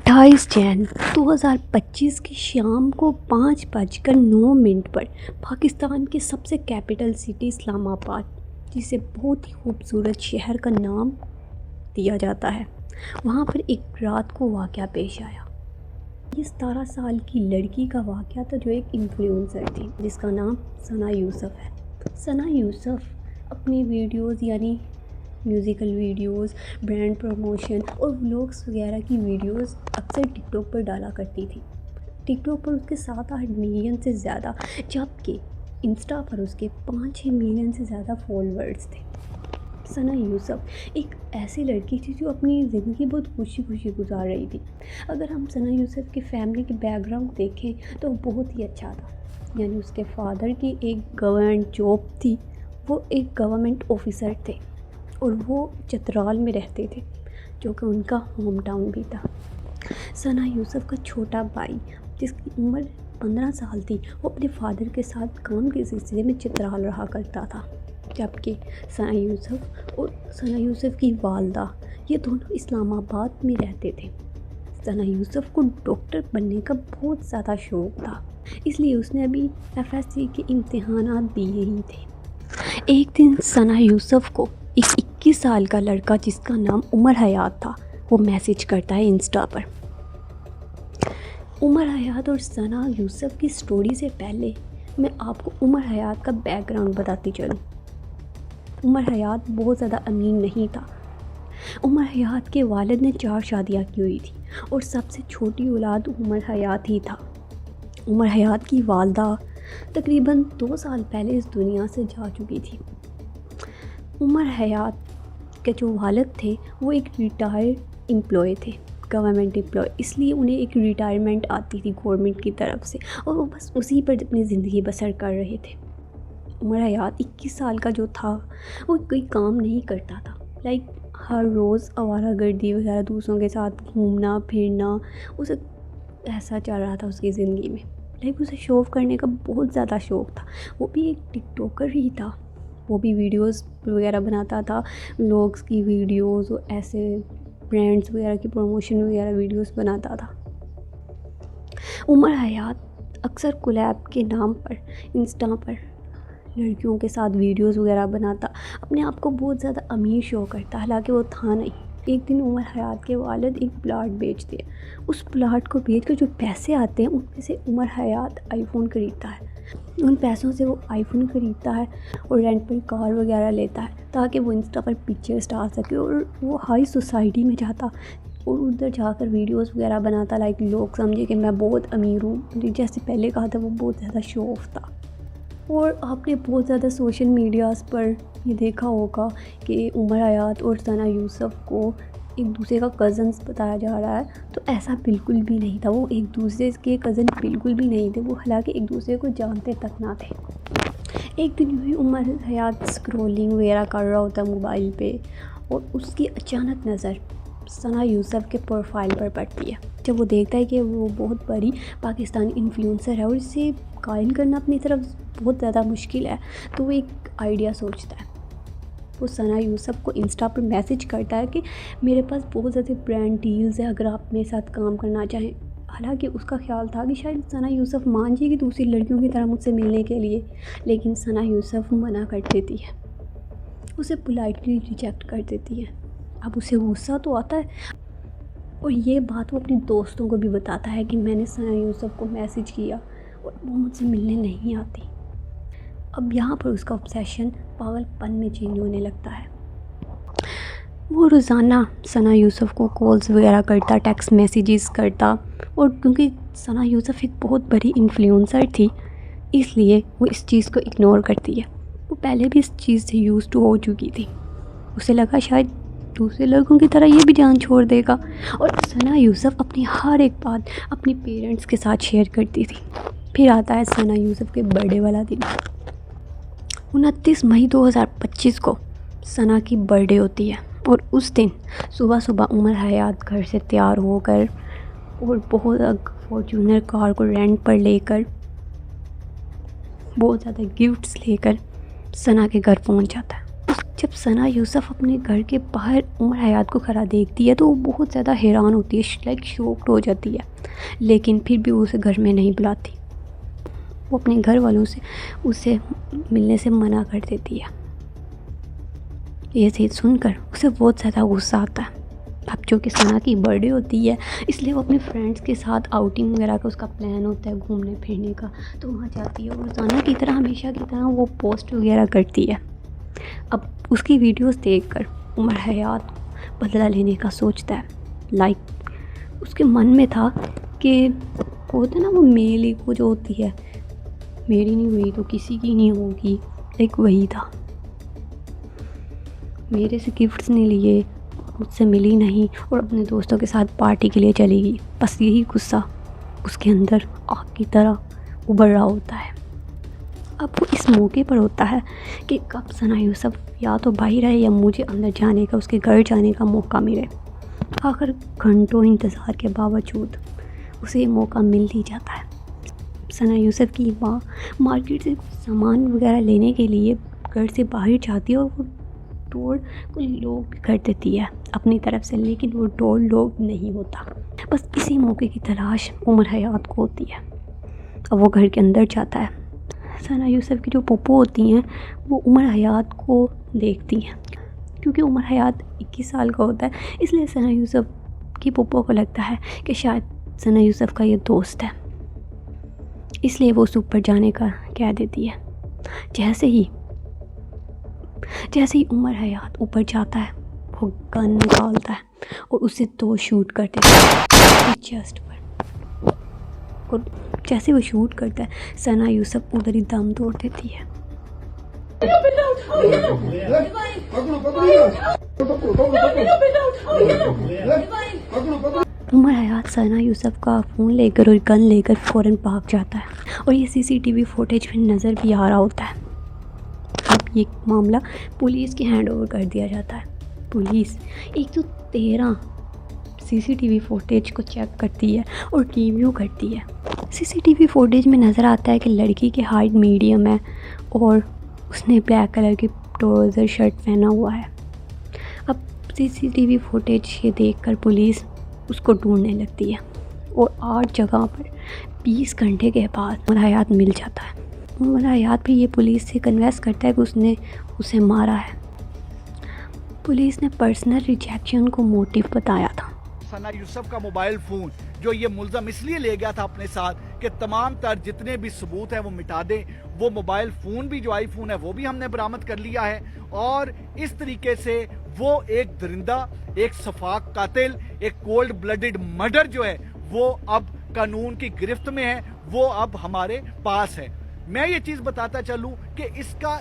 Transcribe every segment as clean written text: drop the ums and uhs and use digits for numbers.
28 जनवरी 2025 की शाम को 5:09 पर पाकिस्तान के सबसे कैपिटल सिटी इस्लामाबाद, जिसे बहुत ही खूबसूरत शहर का नाम दिया जाता है, वहाँ पर एक रात को वाक़या पेश आया। ये 17 साल की लड़की का वाक़या था जो एक इन्फ्लुएंसर थी जिसका नाम सना यूसुफ है। सना यूसुफ अपनी वीडियोज़ यानी म्यूज़िकल वीडियोज़, ब्रांड प्रमोशन और व्लॉग्स वगैरह की वीडियोज़ अक्सर टिकटॉक पर डाला करती थी। टिकटॉक पर उसके 7-8 मिलियन से ज़्यादा, जबकि इंस्टा पर उसके 5-6 मिलियन से ज़्यादा फॉलोअर्स थे। सना यूसुफ एक ऐसी लड़की थी जो अपनी ज़िंदगी बहुत खुशी खुशी गुजार रही थी। अगर हम सना यूसुफ की फ़ैमिली की बैकग्राउंड देखें तो बहुत ही अच्छा था। यानी उसके फादर की एक गवर्नमेंट जॉब थी, वो एक गवर्नमेंट ऑफिसर थे और वो चतराल में रहते थे जो कि उनका होम टाउन भी था। सना यूसुफ का छोटा भाई जिसकी उम्र 15 साल थी, वो अपने फादर के साथ काम के सिलसिले में चतराल रहा करता था, जबकि सना यूसुफ और सना यूसुफ की वालदा ये दोनों इस्लामाबाद में रहते थे। सना यूसुफ को डॉक्टर बनने का बहुत ज़्यादा शौक़ था, इसलिए उसने अभी FSC के इम्तिहानात दिए ही थे। एक दिन सना यूसुफ को एक 21 साल का लड़का जिसका नाम उमर हयात था, वो मैसेज करता है इंस्टा पर। उमर हयात और सना यूसुफ की स्टोरी से पहले मैं आपको उमर हयात का बैकग्राउंड बताती चलूँ। उमर हयात बहुत ज़्यादा अमीर नहीं था। उमर हयात के वालिद ने 4 शादियाँ की हुई थी और सबसे छोटी औलाद उमर हयात ही था। उमर हयात की वालदा तकरीबन 2 साल पहले इस दुनिया से जा चुकी थी। उमर हयात के जो वालिद थे वो एक रिटायर्ड एम्प्लॉय थे, गवर्नमेंट एम्प्लॉय, इसलिए उन्हें एक रिटायरमेंट आती थी गवर्नमेंट की तरफ से और वो बस उसी पर अपनी ज़िंदगी बसर कर रहे थे। उमर हयात 21 साल का जो था वो कोई काम नहीं करता था। हर रोज़ आवारागर्दी वगैरह, दूसरों के साथ घूमना फिरना, उसे ऐसा चल रहा था उसकी ज़िंदगी में। उसे शो ऑफ करने का बहुत ज़्यादा शौक़ था। वो भी एक टिकटॉकर ही था, वो भी वीडियोस वगैरह बनाता था, व्लॉग्स की वीडियोस और ऐसे ब्रांड्स वगैरह की प्रमोशन वगैरह वीडियोस बनाता था। उमर हयात अक्सर कोलैब के नाम पर इंस्टा पर लड़कियों के साथ वीडियोस वगैरह बनाता, अपने आप को बहुत ज़्यादा अमीर शो करता, हालांकि वो था नहीं। एक दिन उमर हयात के वालिद एक प्लाट बेचते हैं। उस प्लाट को बेच कर जो पैसे आते हैं उनमें से उमर हयात आईफोन खरीदता है। उन पैसों से वो आईफोन खरीदता है और रेंट पर कार वगैरह लेता है ताकि वो इंस्टा पर पिक्चर्स डाल सके, और वो हाई सोसाइटी में जाता और उधर जाकर वीडियोस वगैरह बनाता। लोग समझे कि मैं बहुत अमीर हूँ। जैसे पहले कहा था, वो बहुत ज़्यादा शो ऑफ था। और आपने बहुत ज़्यादा सोशल मीडियाज़ पर ये देखा होगा कि उमर हयात और सना यूसुफ को एक दूसरे का कज़न्स बताया जा रहा है, तो ऐसा बिल्कुल भी नहीं था। वो एक दूसरे के कज़न बिल्कुल भी नहीं थे, वो हालांकि एक दूसरे को जानते तक ना थे। एक दिन भी उमर हयात स्क्रॉलिंग वगैरह कर रहा होता मोबाइल पे और उसकी अचानक नज़र सना यूसुफ के प्रोफाइल पर पड़ती है। जब वो देखता है कि वो बहुत बड़ी पाकिस्तानी इन्फ्लुएंसर है और इसे कायल करना अपनी तरफ बहुत ज़्यादा मुश्किल है, तो वो एक आइडिया सोचता है। वो सना यूसुफ को इंस्टा पर मैसेज करता है कि मेरे पास बहुत ज़्यादा ब्रांड डील्स है, अगर आप मेरे साथ काम करना चाहें। हालांकि उसका ख्याल था कि शायद सना यूसुफ मान जाएगी दूसरी लड़कियों की तरह मुझसे मिलने के लिए, लेकिन सना यूसुफ मना कर देती है, उसे पोलाइटली रिजेक्ट कर देती है। अब उसे गुस्सा तो आता है और ये बात वो अपने दोस्तों को भी बताता है कि मैंने सना यूसुफ को मैसेज किया और वो मुझसे मिलने नहीं आती। अब यहाँ पर उसका ऑब्सेशन पागलपन में चेंज होने लगता है। वो रोज़ाना सना यूसुफ को कॉल्स वगैरह करता, टेक्स्ट मैसेजेस करता, और क्योंकि सना यूसुफ एक बहुत बड़ी इन्फ्लुएंसर थी इसलिए वो इस चीज़ को इग्नोर करती है। वो पहले भी इस चीज़ से यूज़ टू हो चुकी थी। उसे लगा शायद दूसरे लड़कों की तरह ये भी जान छोड़ देगा, और सना यूसुफ अपनी हर एक बात अपने पेरेंट्स के साथ शेयर करती थी। फिर आता है सना यूसुफ के बर्थडे वाला दिन। 29 मई 2025 को सना की बर्थडे होती है और उस दिन सुबह सुबह उमर हयात घर से तैयार होकर और बहुत फॉर्च्यूनर कार को रेंट पर लेकर बहुत ज़्यादा गिफ्ट्स लेकर सना के घर पहुंच जाता है। جب ثنا یوسف اپنے گھر کے باہر عمر حیات کو کھڑا دیکھتی ہے تو وہ بہت زیادہ حیران ہوتی ہے، لائک شوکڈ ہو جاتی ہے، لیکن پھر بھی وہ اسے گھر میں نہیں بلاتی. وہ اپنے گھر والوں سے اسے ملنے سے منع کر دیتی ہے. یہ چیز سن کر اسے بہت زیادہ غصہ آتا ہے. اب جو کہ ثنا کی برتھ ڈے ہوتی ہے، اس لیے وہ اپنے فرینڈس کے ساتھ آؤٹنگ وغیرہ کا اس کا پلان ہوتا ہے، گھومنے پھرنے کا، تو وہاں جاتی ہے. اور روزانہ کی طرح، ہمیشہ کی طرح وہ پوسٹ وغیرہ کرتی ہے. اب اس کی ویڈیوز دیکھ کر عمر حیات بدلہ لینے کا سوچتا ہے. لائک اس کے من میں تھا کہ ہوتا ہے نا وہ میل ایگو جو ہوتی ہے، میری نہیں ہوئی تو کسی کی نہیں ہوگی، ایک وہی تھا. میرے سے گفٹس نہیں لیے، مجھ سے ملی نہیں، اور اپنے دوستوں کے ساتھ پارٹی کے لیے چلی گئی. بس یہی غصہ اس کے اندر آگ کی طرح ابھر رہا ہوتا ہے. اب وہ اس موقع پر ہوتا ہے کہ کب ثنا یوسف یا تو باہر آئے یا مجھے اندر جانے کا، اس کے گھر جانے کا موقع ملے. آخر گھنٹوں انتظار کے باوجود اسے یہ موقع مل ہی جاتا ہے. ثنا یوسف کی ماں مارکیٹ سے کچھ سامان وغیرہ لینے کے لیے گھر سے باہر جاتی ہے، اور وہ ڈور کو لوک کر دیتی ہے اپنی طرف سے، لیکن وہ ڈور لوک نہیں ہوتا. بس اسی موقع کی تلاش عمر حیات کو ہوتی ہے. اب وہ گھر کے اندر جاتا ہے. ثنا یوسف کی جو پھپھو ہوتی ہیں وہ عمر حیات کو دیکھتی ہیں. کیونکہ عمر حیات 21 سال کا ہوتا ہے، اس لیے ثنا یوسف کی پھپھو کو لگتا ہے کہ شاید ثنا یوسف کا یہ دوست ہے، اس لیے وہ اس اوپر جانے کا کہہ دیتی ہے. جیسے ہی عمر حیات اوپر جاتا ہے، وہ گن نکالتا ہے اور اسے 2 شوٹ کر دیتا ہے اس کی چیسٹ پر. اور جیسے وہ شوٹ کرتا ہے، ثنا یوسف ادھر ہی دم توڑ دیتی ہے. عمر حیات ثنا یوسف کا فون لے کر اور گن لے کر فوراً بھاگ جاتا ہے، اور یہ CCTV فوٹیج میں نظر بھی آ رہا ہوتا ہے. اب یہ معاملہ پولیس کے ہینڈ اوور کر دیا جاتا ہے. پولیس 113 CCTV فوٹیج کو چیک کرتی ہے اور ریویو کرتی ہے. CCTV فوٹیج میں نظر آتا ہے کہ لڑکی کی ہائٹ میڈیم ہے اور اس نے بلیک کلر کی ٹراؤزر شرٹ پہنا ہوا ہے. اب CCTV فوٹیج یہ دیکھ کر پولیس اس کو ڈھونڈنے لگتی ہے، اور 8 جگہ پر 20 گھنٹے کے بعد عمر حیات مل جاتا ہے. عمر حیات بھی یہ پولیس سے کنویس کرتا ہے کہ اس نے اسے مارا ہے. پولیس نے پرسنل ریجیکشن کو موٹیو بتایا تھا. ثنا یوسف کا موبائل فون جو یہ ملزم اس لیے لے گیا تھا اپنے ساتھ کہ تمام تر جتنے بھی ثبوت ہیں وہ مٹا دیں. وہ موبائل فون بھی جو آئی فون ہے وہ بھی ہم نے برآمد کر لیا ہے، اور اس طریقے سے وہ ایک درندہ، ایک شفاق قاتل، ایک کولڈ بلڈڈ مرڈر جو ہے وہ اب قانون کی گرفت میں ہے، وہ اب ہمارے پاس ہے. میں یہ چیز بتاتا چلوں کہ اس کا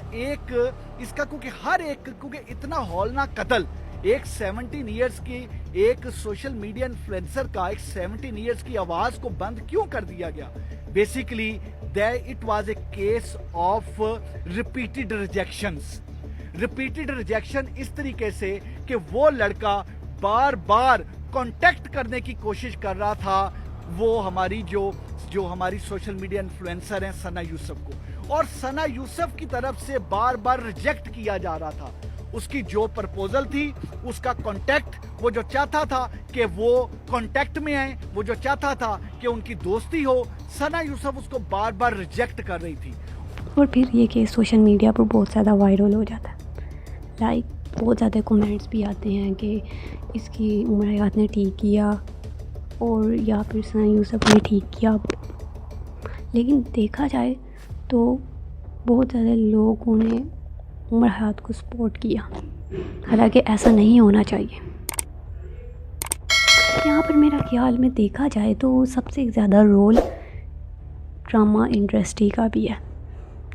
کیونکہ اتنا ہولناک قتل ایک 17 ایئرز کی ایک سوشل میڈیا انفلوئنسر کا ایک 17 ایئرز کی آواز کو بند کیوں کر دیا گیا؟ Basically it was a case of repeated rejection اس طریقے سے کہ وہ لڑکا بار بار کانٹیکٹ کرنے کی کوشش کر رہا تھا وہ ہماری جو ہماری سوشل میڈیا انفلوئنسر ہیں ثنا یوسف کو، اور ثنا یوسف کی طرف سے بار بار ریجیکٹ کیا جا رہا تھا. اس کی جو پرپوزل تھی، اس کا کانٹیکٹ، وہ جو چاہتا تھا کہ وہ کانٹیکٹ میں آئیں، وہ جو چاہتا تھا کہ ان کی دوستی ہو، ثنا یوسف اس کو بار بار ریجیکٹ کر رہی تھی. اور پھر یہ کہ سوشل میڈیا پر بہت زیادہ وائرل ہو جاتا ہے. لائک بہت زیادہ کومنٹس بھی آتے ہیں کہ اس کی عمر حیات نے ٹھیک کیا، اور یا پھر ثنا یوسف نے ٹھیک کیا. لیکن دیکھا جائے تو بہت زیادہ لوگوں نے عمر حیات کو سپورٹ کیا، حالانکہ ایسا نہیں ہونا چاہیے. یہاں پر میرا خیال میں دیکھا جائے تو سب سے زیادہ رول ڈرامہ انڈسٹری کا بھی ہے،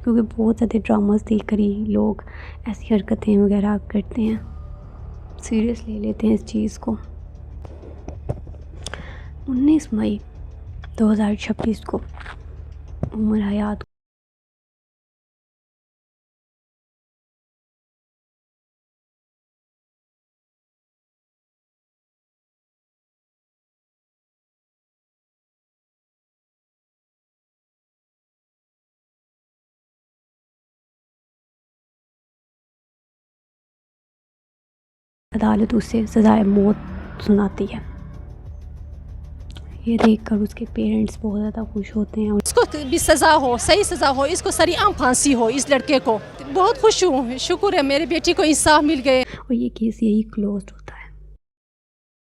کیونکہ بہت زیادہ ڈراماز دیکھ کر ہی لوگ ایسی حرکتیں وغیرہ کرتے ہیں، سیریس لے لیتے ہیں اس چیز کو. 19 مئی 2026 کو عمر حیات عدالت اسے سزائے موت سناتی ہے. یہ دیکھ کر اس کے پیرنٹس بہت زیادہ خوش ہوتے ہیں. اس کو بھی سزا ہو, صحیح سزا ہو, اس کو سریعام پھانسی ہو اس لڑکے کو. بہت خوش ہوں, شکر ہے میری بیٹی کو انصاف مل گئے. اور یہ کیس یہی کلوزڈ ہوتا ہے.